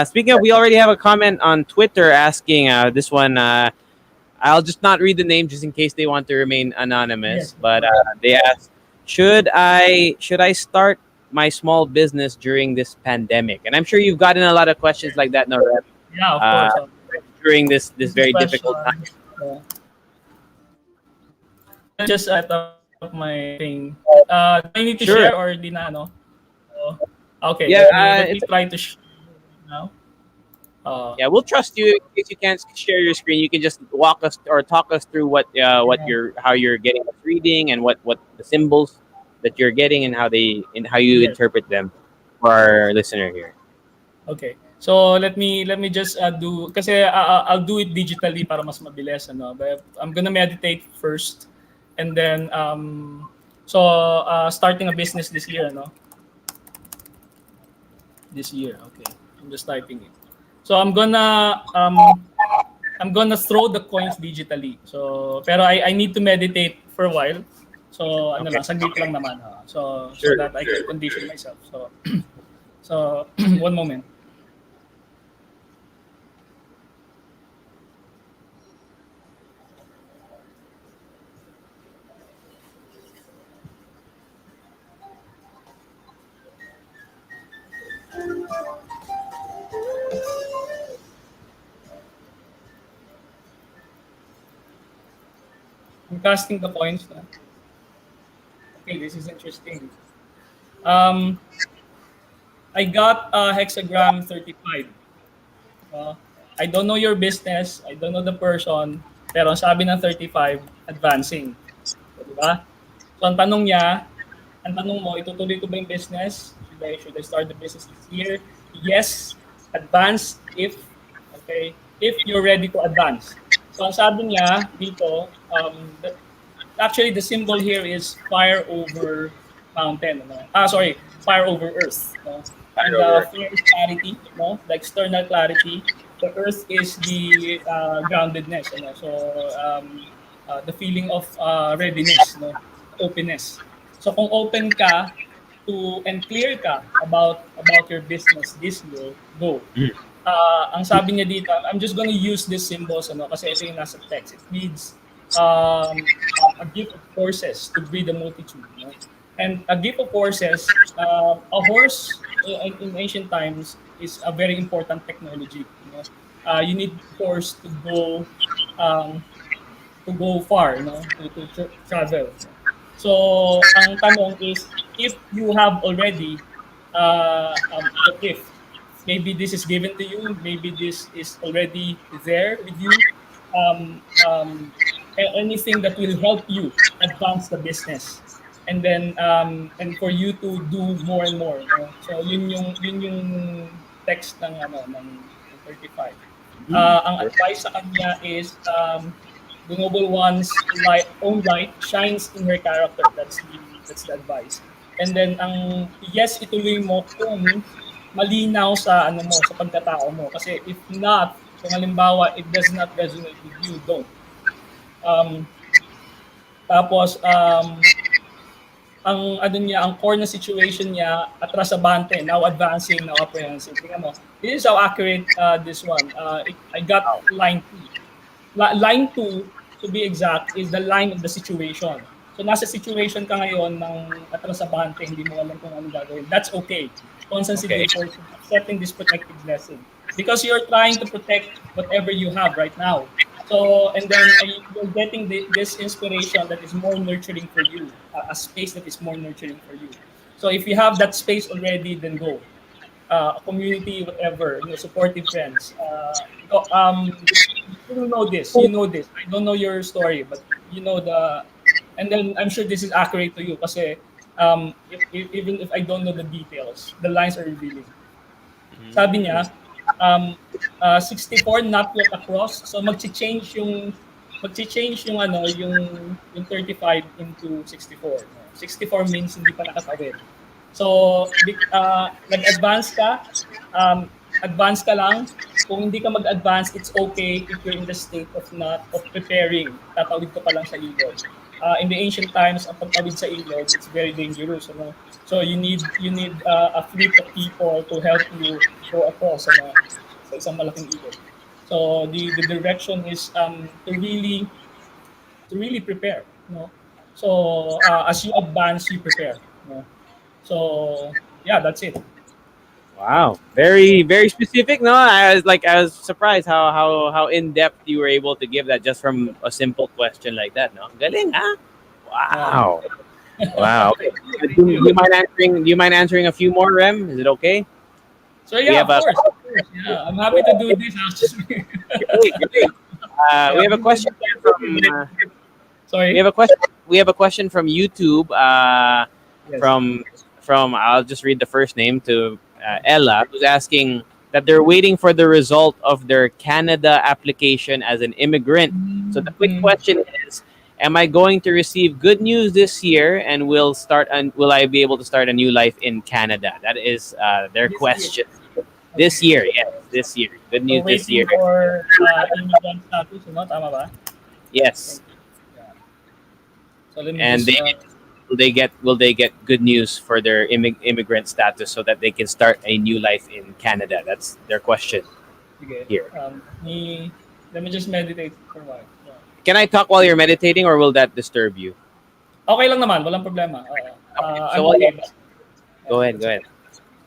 Speaking of, we already have a comment on Twitter asking this one. I'll just not read the name just in case they want to remain anonymous. Yes. But they asked, should I start my small business during this pandemic? And I'm sure you've gotten a lot of questions like that, no, Rem, Yeah, of uh, course. during this This very question. difficult time. Uh, just at of my thing. Do I need to Sure. share or di na ano? So, okay, Yeah. let me It's try to share now. Yeah, we'll trust you. In case you can't share your screen, you can just walk us or talk us through what Yeah. you're how you're getting this reading and what the symbols that you're getting and how you Yes. interpret them for our listener here. Okay. So let me just do kasi I'll do it digitally para mas mabilis ano. But I'm gonna meditate first and then so starting a business this year ano. This year. Okay. I'm just typing it. So I'm gonna throw the coins digitally. So pero I need to meditate for a while. So ano Okay. lang saglit lang naman. So Sure. that I can condition myself. So so one moment. I'm casting the coins. Na. Okay, this is interesting. Um, I got a hexagram 35. Uh, I don't know your business. I don't know the person. Pero ang sabi ng 35, advancing. So, di ba? So, ang tanong mo, itutuloy ko ba yung business? Should I start the business this year? Yes. Advance if you're ready to advance. So, ang sabi niya dito, actually the symbol here is fire over mountain. No? Sorry, fire over earth. No? And Fire over. fire is clarity, no? The external clarity. The earth is the groundedness. You know? So the feeling of readiness, no? Openness. So kung open ka to and clear ka about your business this year, go. Ang sabi niya dito, I'm just gonna use these symbols ano, kasi ito yung nasa text. It reads, a gift of horses to breed a multitude. No? And a gift of horses, a horse in ancient times is a very important technology. You know? You need horse um, to go far, you know, to travel. So, ang tanong is, if you have already the gift, maybe this is given to you, maybe this is already there with you, anything that will help you advance the business. And then, and for you to do more and more. No? So, yun yung text ng 35. Ang advice sa kanya is the noble one's own light shines in her character. That's the advice. And then ang yes ituloy mo kung malinaw sa sa pagkatao mo kasi if not, kung halimbawa it does not resonate with you, don't. Um, tapos ang core na situation niya, atrasabante, now advancing, now apprehensive. Tingnan mo, this is how accurate this one. I got line 2. Line 2, to be exact, is the line of the situation. So nasa situation ka ngayon ng atrasabante, hindi mo alam kung ano gagawin. That's okay. Constantly accepting this protective blessing. Because you're trying to protect whatever you have right now. So, and then you're getting this inspiration that is more nurturing for you, a space that is more nurturing for you. So if you have that space already, then go. A community, whatever, supportive friends. You know this. You know this. I don't know your story, but you know and then I'm sure this is accurate to you kasi even if I don't know the details, the lines are revealing. Sabi niya, um, 64 not yet across. So magchi-change yung ano, yung 35 into 64. No? 64 means hindi pa nakatawid. So nag-advance ka, advance ka lang. Kung hindi ka mag-advance, it's okay if you're in the state of preparing. Tatawid ka pa lang sa ilog. In the ancient times, ang pagtawid sa ilog, it's very dangerous. Ano? So you need a fleet of people to help you go across ano, sa isang malaking ilog. So the direction is to really prepare. No? So as you advance, you prepare. No? So yeah, that's it. Wow, very very specific. No, I was surprised how in depth you were able to give that just from a simple question like that. No, galing, huh? Uh, Wow, wow. Okay. Do you mind answering a few more, Rem? Is it okay? so We yeah, have of a course, of course. Yeah, I'm happy to do this actually. great, great. We Yeah, have a question here from we sorry. have a question we have a question from YouTube. Yes. From I'll just read the first name to Ella, who's asking that they're waiting for the result of their Canada application as an immigrant. So the quick Mm, question is, am I going to receive good news this year, and will I be able to start a new life in Canada? That is their this year. question. This Okay. year, yes, this year. Good So news this year. waiting for immigrant status, no? Tama ba? Yes, Thank you. Yeah. So let me and just will they get good news for their immigrant status so that they can start a new life in Canada? That's their question sige. here. Let me just meditate for a while. Yeah. Can I talk while you're meditating, or will that disturb you? Okay lang naman, walang problema. Oo. Okay. So I'm while okay. go Yeah, ahead, that's go okay. ahead.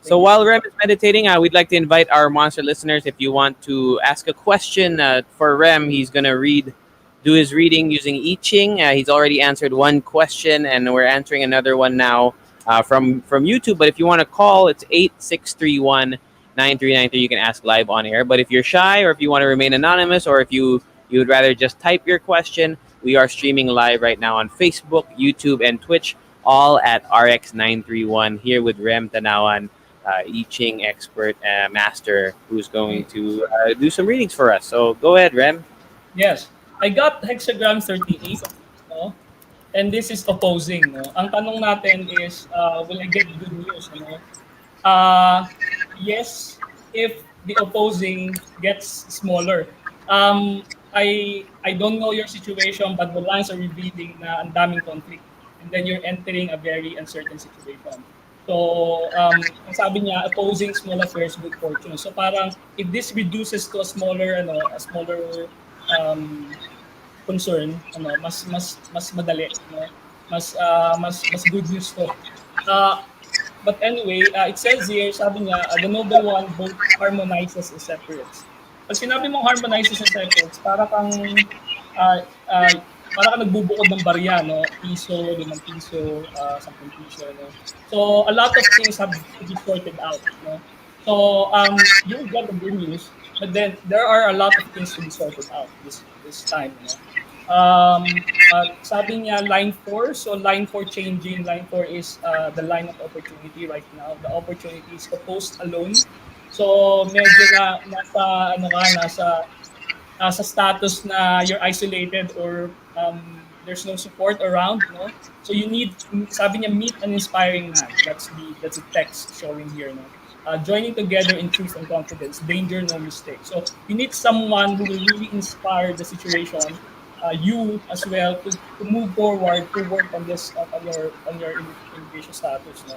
So Thank you. while Rem is meditating, we'd like to invite our monster listeners. If you want to ask a question for Rem, he's gonna do his reading using I Ching. He's already answered one question, and we're answering another one now from YouTube. But if you want to call, it's 8631 9393. You can ask live on air. But if you're shy, or if you want to remain anonymous, or if you would rather just type your question, we are streaming live right now on Facebook, YouTube, and Twitch, all at RX931 here with Rem Tanauan, I Ching expert master, who's going to do some readings for us. So go ahead, Rem. Yes. I got hexagram 38, no? And this is opposing, no? Ang tanong natin is, will I get good news, ano? Uh, yes, if the opposing gets smaller. I don't know your situation, but the lines are revealing na ang daming conflict. And then you're entering a very uncertain situation. So, ang sabi niya, opposing small affairs, good fortune. So parang if this reduces to a smaller um, concern, mas madali, no? Mas good news to. Uh, but anyway, it says here, sabi niya, the noble one both harmonizes and separates. Pag sinabi mong harmonizes and separates, uh, uh, para kang nagbubukod ng barya, no? Piso, 5 piso, 10 piso, no? So, a lot of things have to be sorted out, no? So, you get the good news, but then there are a lot of things to be sorted out this time, you know? Sabi niya line 4, so line 4 changing, line 4 is the line of opportunity right now. The opportunity is opposed alone. So medyo na nasa status na you're isolated or there's no support around, no? So you need, sabi niya, meet an inspiring man. That's the text showing here, no? Joining together in truth and confidence, danger, no mistake. So you need someone who will really inspire the situation, you as well to move forward to work on this on your immigration status, no?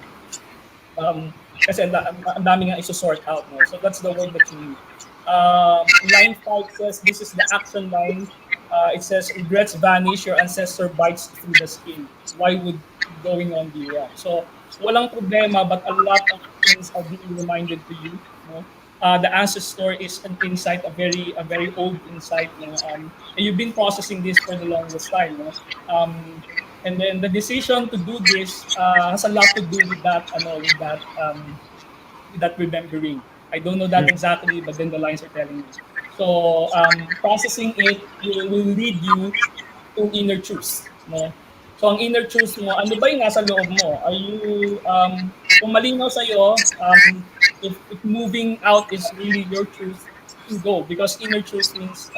Kasi ang dami nga iso-sort out, no? So that's the word that you need. Line 5 says, this is the action line. It says, regrets vanish, your ancestor bites through the skin. Why would going on be wrong? So, walang problema, but a lot of things are being reminded to you. No? The ancestor is an insight, a very old insight. No? And you've been processing this for the longest time. No? And then the decision to do this has a lot to do with that remembering. I don't know that exactly, but then the lines are telling me. So processing it will lead you to inner truth. No? So ang inner truth mo, ano ba yung nasa loob mo? Are you, kung malinaw sa'yo, if moving out is really your truth, go, because inner truth means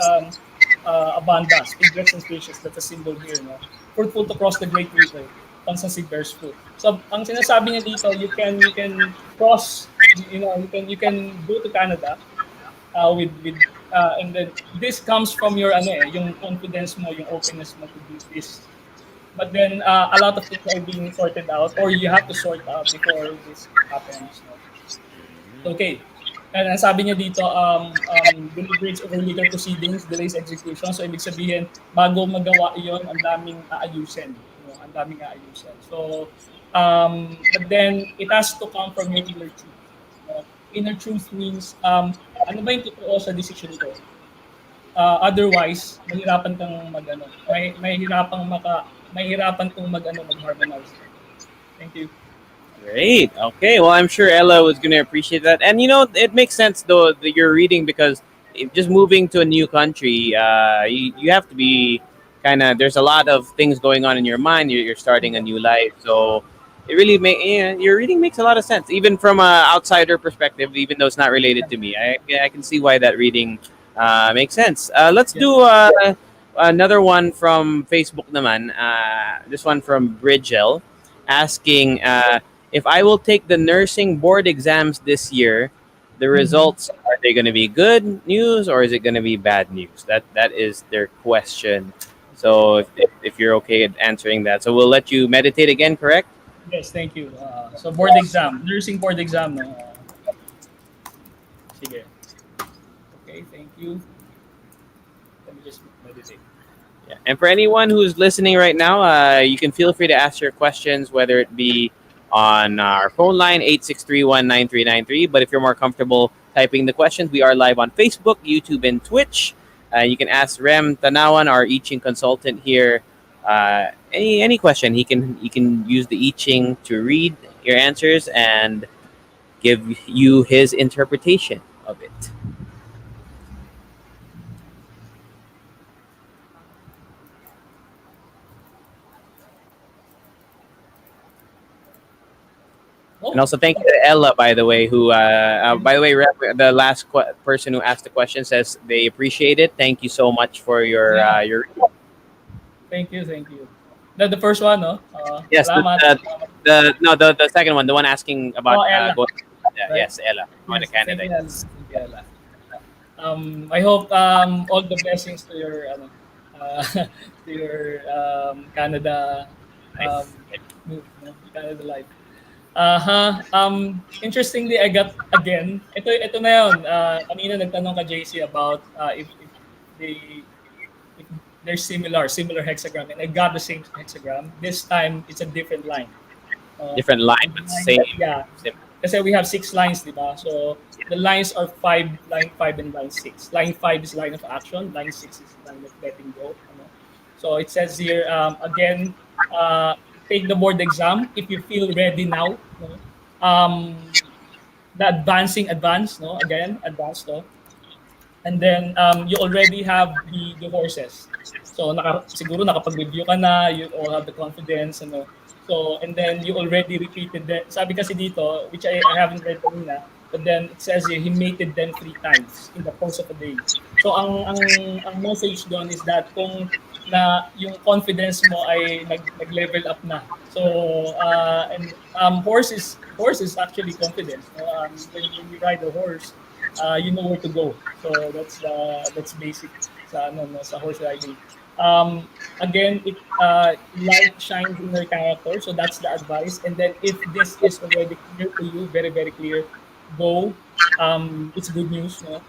abundance, piglets and fishes. That's a symbol here, no? Fruitful to cross the great river, constancy bears fruit. So ang sinasabi niya dito, you can cross, you can go to Canada with and then this comes from your yung confidence mo, yung openness mo to do this. But then a lot of things are being sorted out, or you have to sort out before this happens. No? Okay. And ang sabi niya dito, deliberates over legal proceedings, delays execution. So, ibig sabihin, bago magawa iyon, ang daming aayusin. Ang daming aayusin. So, but then, it has to come from your inner truth. Inner truth means, ano ba yung totoo sa decision ko? Otherwise, mahirapan kang mahirapan kang mag-harmonize. Thank you. Great. Okay. Well, I'm sure Ella was going to appreciate that. And, it makes sense, though, that you're reading because just moving to a new country, you have to be there's a lot of things going on in your mind. You're starting a new life. So it really your reading makes a lot of sense, even from an outsider perspective, even though it's not related to me. I can see why that reading makes sense. Let's do another one from Facebook naman. This one from Bridgel asking, if I will take the nursing board exams this year, the results, are they going to be good news or is it going to be bad news? That is their question. So if you're okay at answering that, so we'll let you meditate again, correct? Yes, thank you. So board exam, nursing board exam. No? Sige. Okay, thank you. Let me just meditate. Yeah. And for anyone who's listening right now, you can feel free to ask your questions, whether it be on our phone line, 86319393. But if you're more comfortable typing the questions, we are live on Facebook, YouTube, and Twitch. You can ask Rem Tanauan, our I Ching consultant here, any question. He can use the I Ching to read your answers and give you his interpretation of it. And also thank you to Ella, by the way, who, by the way, the last person who asked the question says they appreciate it. Thank you so much for your your. Thank you. The first one, no? Yes, the second one, the one asking about Ella. going. Right? Yes, Ella, going to Canada. Thank you, Ella. I hope all the blessings to your to your Canada move, Canada life. Interestingly, I got again. Ito na yun. Kanina nagtanong ka JC about if they if they're similar hexagram, and I got the same hexagram. This time it's a different line. Different line, but same. Yeah. Same. Kasi we have 6 lines, di ba? So the lines are line 5 and line 6. Line 5 is line of action. Line 6 is line of letting go. So it says here again. Take the board exam if you feel ready now. No? The advance, no? Again, advance, no? And then you already have the horses. So siguro nakapag-review ka na, you all have the confidence, ano. So and then you already repeated that. Sabi kasi dito, which I haven't read kanina, but then it says here, he mated them 3 times in the course of a day. So ang message doon is that kung na yung confidence mo ay nag-level up na. So and horse is actually confidence. When you ride a horse, you know where to go. So that's basic sa horse riding. Again, light shines in your character, so that's the advice. And then if this is already clear to you, very very clear, go. It's good news, no?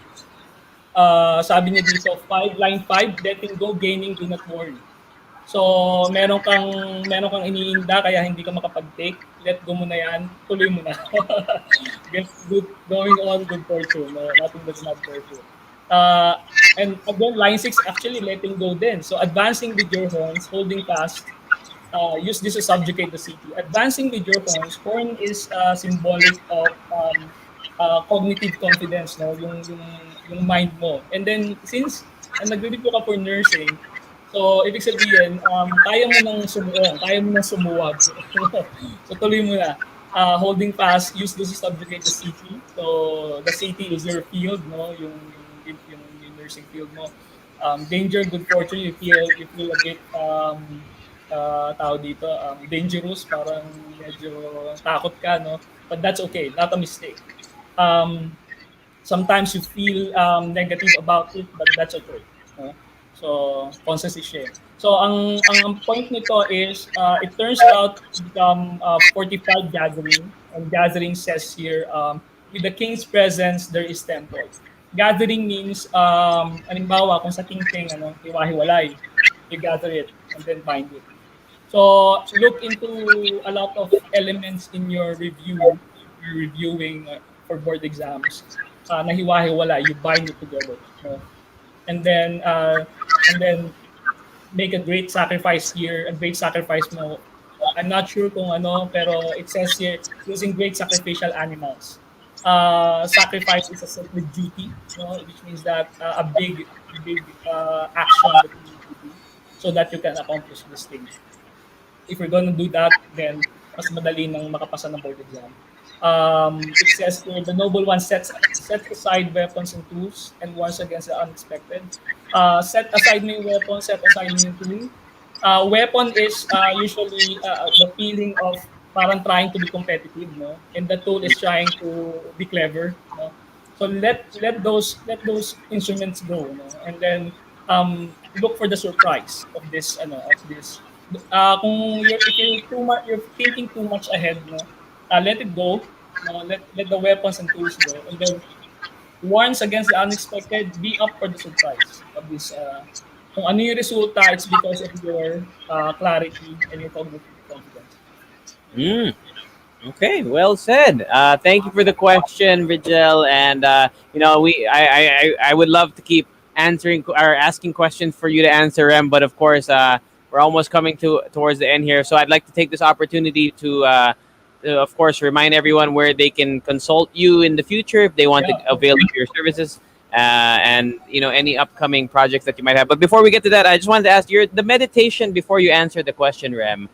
Sabi niya dito, line 5, letting go, gaining, do not worry. So, meron kang iniinda kaya hindi ka makapag-take, let go mo na yan, tuloy mo na. Good, going on, good fortune. No? Nothing but not fortune. And again, line 6, actually letting go din. So, advancing with your horns, holding fast, use this to subjugate the city. Advancing with your horns, horn is symbolic of cognitive confidence, no? Yung mind mo. And then, since nagre-review ka for nursing, so, ibig sabihin, kaya mo nang sumuwag. So, tuloy mo na. Holding fast, use this to subjugate the city. So the city is your field, no? Yung nursing field mo. Danger, good fortune, you feel a bit tao dito, dangerous, parang medyo takot ka, no? But that's okay, not a mistake. Um, Sometimes you feel negative about it, but that's okay. No? So, consensus siya. So, ang point nito is, it turns out to become 45 gathering. And gathering says here, with the king's presence, there is temple. Gathering means, halimbawa, kung sa king-king, hiwa-hiwalay, you gather it and then bind it. So look into a lot of elements in your review, you're reviewing for board exams. Nahiwa-hiwala, you bind it together. No? And then uh, and then make a great sacrifice here, a great sacrifice mo. I'm not sure kung ano, pero it says here using great sacrificial animals. Sacrifice is a sacred duty, no? Which means that a big action that you need to do so that you can accomplish this thing. If you're gonna do that, then mas madali nang makapasa ng board exam. It says here, the noble one sets aside weapons and tools and warns against the unexpected. Set aside mo yung weapon, set aside mo yung tool. Weapon is usually the feeling of parang trying to be competitive, no? And the tool is trying to be clever, no? So let those instruments go, no? And then look for the surprise of this. Kung if you're thinking too much ahead, no? Let it go. No? Let the weapons and tools go, and then warns against the unexpected. Be up for the surprise of this. Kung ano yung resulta, it's because of your clarity and your cognitive confidence. Mm. Okay, well said. Thank you for the question, Rigel. And I would love to keep answering or asking questions for you to answer, Rem. But of course, we're almost coming towards the end here. So I'd like to take this opportunity to, of course, remind everyone where they can consult you in the future if they want to avail of your services, and any upcoming projects that you might have. But before we get to that, I just wanted to ask you the meditation before you answer the question, Rem.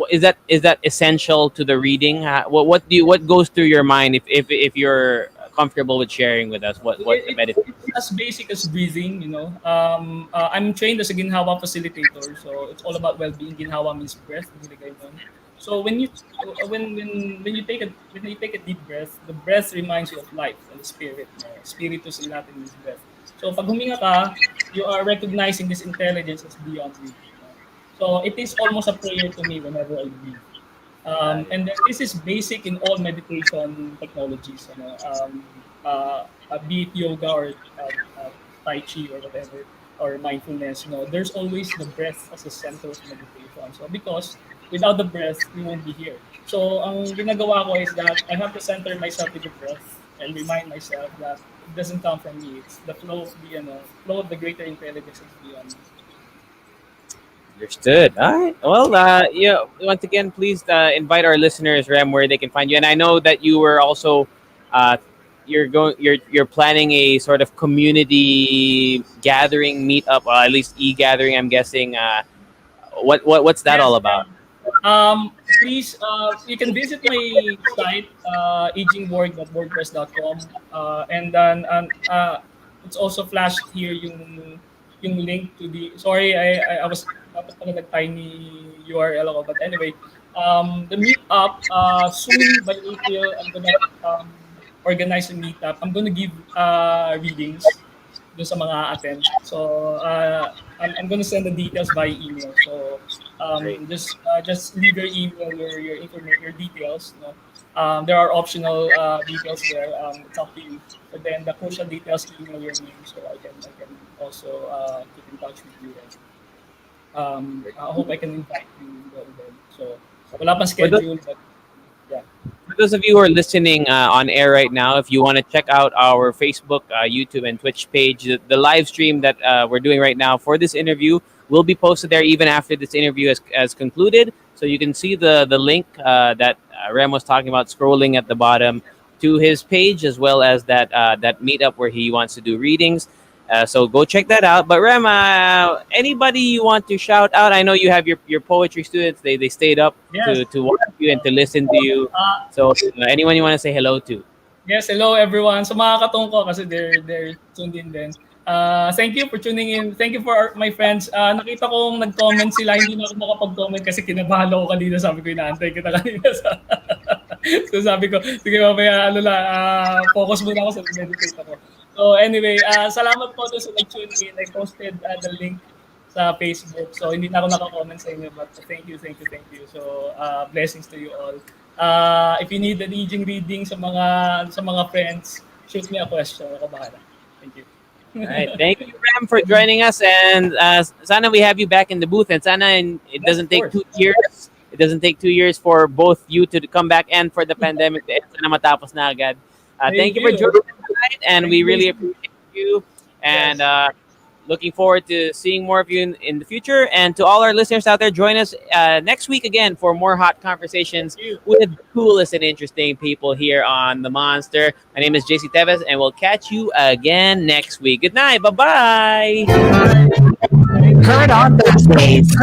Is that essential to the reading? What goes through your mind if you're comfortable with sharing with us what the meditation? It's as basic as breathing. I'm trained as a ginhawa facilitator, so it's all about well-being. Ginhawa means breath. So when you take a deep breath, the breath reminds you of life and the spirit. Spiritus in Latin means breath. So pag huminga ka, you are recognizing this intelligence as beyond you. So it is almost a prayer to me whenever I breathe. And then this is basic in all meditation technologies. Be it yoga or tai chi or whatever, or mindfulness. There's always the breath as the center of meditation. So because without the breath, we won't be here. So ang ginagawa ko is that I have to center myself with the breath and remind myself that it doesn't come from me. It's the flow of the greater intelligence that's beyond me. Understood. All right. Well, once again, please invite our listeners, Rem, where they can find you. And I know that you were also, you're planning a sort of community gathering meetup, or at least e-gathering. I'm guessing. What's that all about? Please, you can visit my site, agingborg.wordpress.com, and then it's also flashed here yung link to the. Sorry, I was dapat pala nag-tiny URL ako, but anyway, the meetup soon by April, I'm gonna organize a meetup. I'm gonna give readings dun sa mga attend. So I'm gonna send the details by email. So just leave your email, your information, your details. There are optional details there. It's up to you. But then the crucial details, email your name, so I can also keep in touch with you. I hope I can invite you then. So wala pang schedule, but yeah. For those of you who are listening on air right now, if you want to check out our Facebook, YouTube, and Twitch page, the live stream that we're doing right now for this interview will be posted there even after this interview has concluded. So you can see the link that Rem was talking about scrolling at the bottom to his page, as well as that meetup where he wants to do readings. So go check that out. But Rem, anybody you want to shout out? I know you have your poetry students. They stayed up Yes. to watch you and to listen to you. So anyone you want to say hello to? Yes, hello everyone. So mga katong ko kasi they're tuned in din. Thank you for tuning in. Thank you for my friends. Nakita kong nag-comment sila. Hindi na ako makapag-comment kasi kinabahan ako kanina. Sabi ko, inaantay kita kanina. So sabi ko, sige mamaya, focus muna ako sa meditate ako. So anyway, salamat po sa nag-tune in. I posted the link sa Facebook. So hindi na ako naka-comment sa inyo, but thank you. So blessings to you all. If you need a reading sa mga friends, shoot me a question. Ako bahala. Thank you. All right, thank you, Rem, for joining us, and sana we have you back in the booth, and sana it doesn't take 2 years. It doesn't take 2 years for both you to come back and for the pandemic to end. Sana matapos na agad. Thank you for joining us tonight, and we really appreciate you. And looking forward to seeing more of you in the future. And to all our listeners out there, join us next week again for more hot conversations with the coolest and interesting people here on The Monster. My name is JC Teves, and we'll catch you again next week. Good night. Bye-bye. Heard on Thursdays.